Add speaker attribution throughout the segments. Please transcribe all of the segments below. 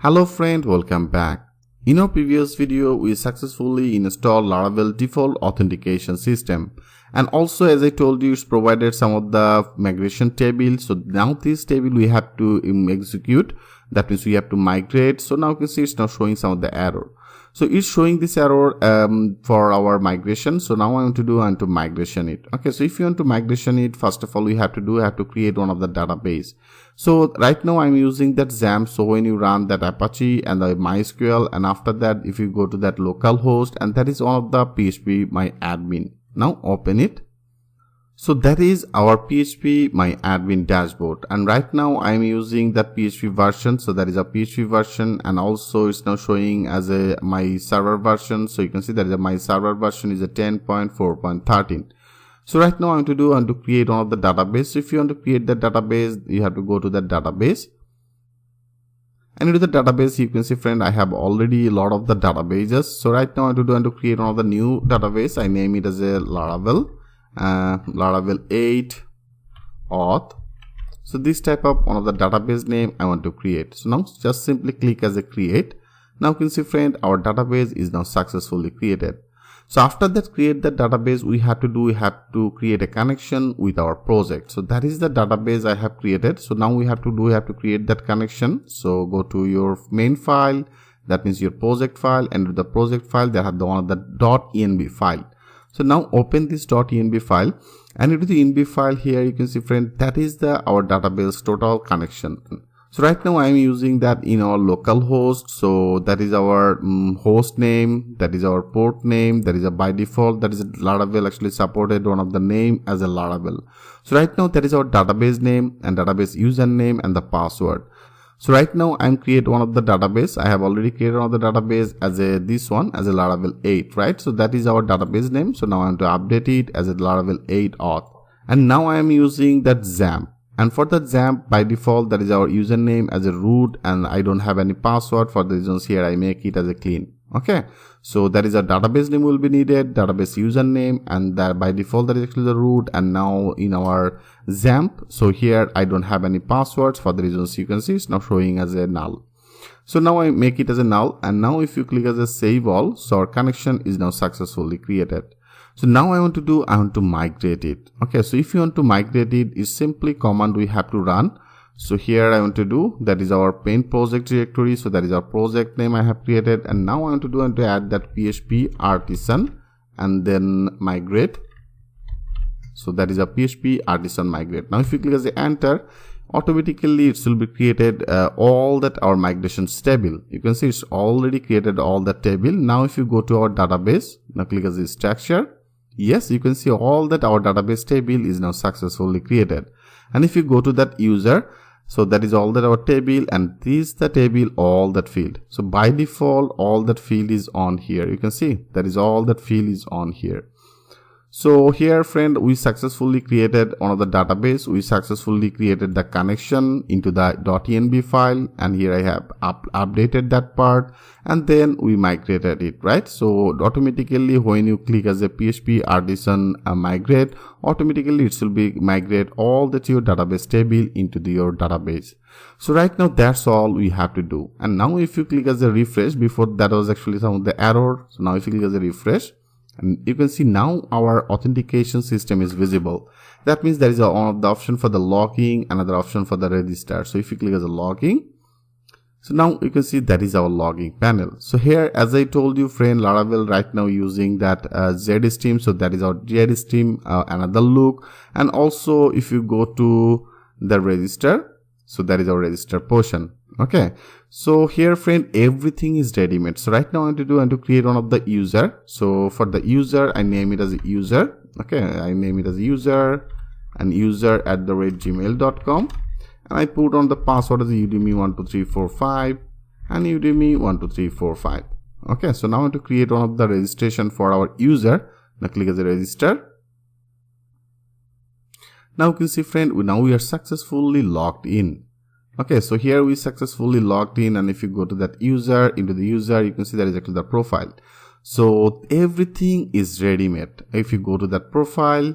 Speaker 1: Hello friend, welcome back. In our previous video, we successfully installed Laravel default authentication system. And also, as I told you, it's provided some of the migration table. So now this table we have to execute. That means we have to migrate. So now you can see it's now showing some of the error. So it's showing this error for our migration. So now I want to migration it. Okay, so if you want to migration it, first of all, we have to create one of the database. So right now I'm using that XAMPP. So when you run that Apache and the MySQL, and after that, if you go to that localhost, and that is one of the PHP my admin. Now open it. So that is our PHP my admin dashboard, and right now I'm using that PHP version. So that is a PHP version, and also it's now showing as a my server version. So you can see that my server version is a 10.4.13. So right now I want to create one of the database. So if you want to create the database, you have to go to that database. And into the database, you can see, friend, I have already a lot of the databases. So right now I want to create one of the new database. I name it as a Laravel 8 auth. So this type of one of the database name I want to create. So now just simply click as a create. Now you can see, friend, our database is now successfully created. So after that create the database, we have to create a connection with our project. So that is the database I have created. So now we have to create that connection. So go to your main file, that means your project file, and with the project file they have the one of the .env file. So now open this .env file, and into the env file here you can see, friend, that is our database total connection. So right now I am using that in our local host. So that is our host name, that is our port name, that is by default, that is Laravel actually supported one of the name as a Laravel. So right now that is our database name and database username and the password. So right now I'm create one of the database. I have already created one of the database as this one as a Laravel 8, right? So that is our database name. So now I want to update it as a Laravel 8 auth. And now I am using that XAMPP. And for the XAMPP, by default, that is our username as a root, and I don't have any password. For the reasons here, I make it as a clean. Okay, so that is a database name will be needed, database username, and that by default that is actually the root. And now in our XAMPP, so here I don't have any passwords. For the reasons you can see, it's now showing as a null. So now I make it as a null, and now if you click as a save all, so our connection is now successfully created. So now I want to migrate it. Okay, so if you want to migrate it, is simply command we have to run. So here I want to do, that is our main project directory. So that is our project name I have created, and now I want to add that PHP artisan and then migrate. So that is a PHP artisan migrate. Now if you click as a enter, automatically it will be created all that our migration table. You can see it's already created all the table. Now if you go to our database, now click as a structure. Yes, you can see all that our database table is now successfully created. And if you go to that user, so that is all that our table, and this the table, all that field. So by default, all that field is on here. You can see that is all that field is on here. So here, friend, we successfully created one of the database. We successfully created the connection into the .env file, and here I have updated that part, and then we migrated it, right? So automatically when you click as a PHP artisan migrate, automatically it will be migrate all that your database table into your database. So right now that's all we have to do. And now if you click as a refresh, before that was actually some of the error. So now if you click as a refresh, and you can see now our authentication system is visible. That means there is one of the option for the logging, another option for the register. So if you click as a logging, so now you can see that is our logging panel. So here, as I told you, friend, Laravel right now using that ZStream. So that is our ZStream, another look. And also if you go to the register, so that is our register portion. Okay, so here, friend, everything is ready made. So right now I want to create one of the user. So for the user, I name it as a user. Okay, I name it as a user, and user@gmail.com, and I put on the password as udemy12345 and udemy12345. Okay, so now I want to create one of the registration for our user. Now click as a register. Now you can see, friend, now we are successfully logged in. Okay, so here we successfully logged in, and if you go to that user, into the user, you can see that is actually the profile. So everything is ready made. If you go to that profile,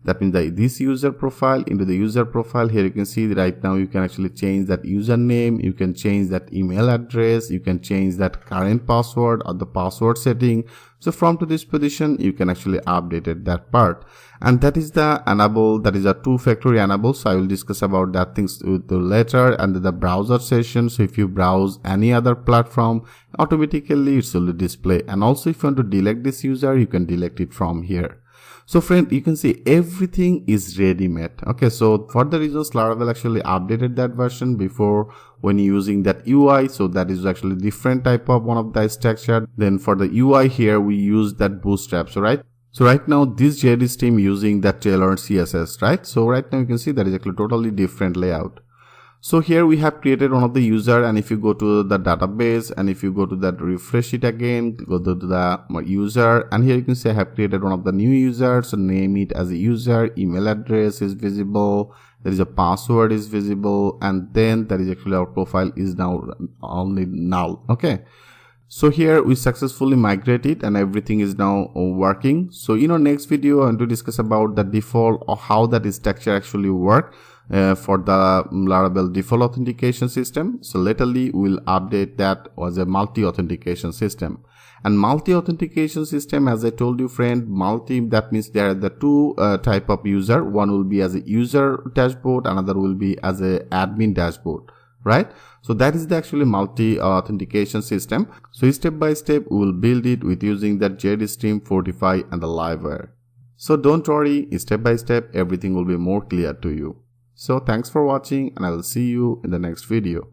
Speaker 1: That means that this user profile, into the user profile, here you can see that right now you can actually change that username, you can change that email address, you can change that current password or the password setting. So from to this position, you can actually update it, that part. And that is the enable, that is a two-factor enable. So I will discuss about that things later. And the browser session, so if you browse any other platform, automatically it will display. And also if you want to delete this user, you can delete it from here. So friend, you can see everything is ready-made. Okay, so for the reasons Laravel actually updated that version before when using that UI. So that is actually different type of one of the structure. Then for the UI here, we use that bootstrap. So right now this JD stream using that tailored CSS, right? So right now you can see that is actually totally different layout. So here we have created one of the user, and if you go to the database and if you go to that refresh it again, go to the user, and here you can see I have created one of the new users. So name it as a user, email address is visible, there is a password is visible, and then that is actually our profile is now only null. Okay. So here we successfully migrate it and everything is now working. So in our next video, I want to discuss about the default or how that structure actually work for the Laravel default authentication system. So laterly we'll update that as a multi-authentication system. And multi-authentication system, as I told you friend, multi, that means there are the two type of user. One will be as a user dashboard, another will be as a admin dashboard. Right? So that is the actually multi-authentication system. So step by step, we will build it with using that JD stream, Fortify and the Livewire. So don't worry, step by step, everything will be more clear to you. So thanks for watching and I will see you in the next video.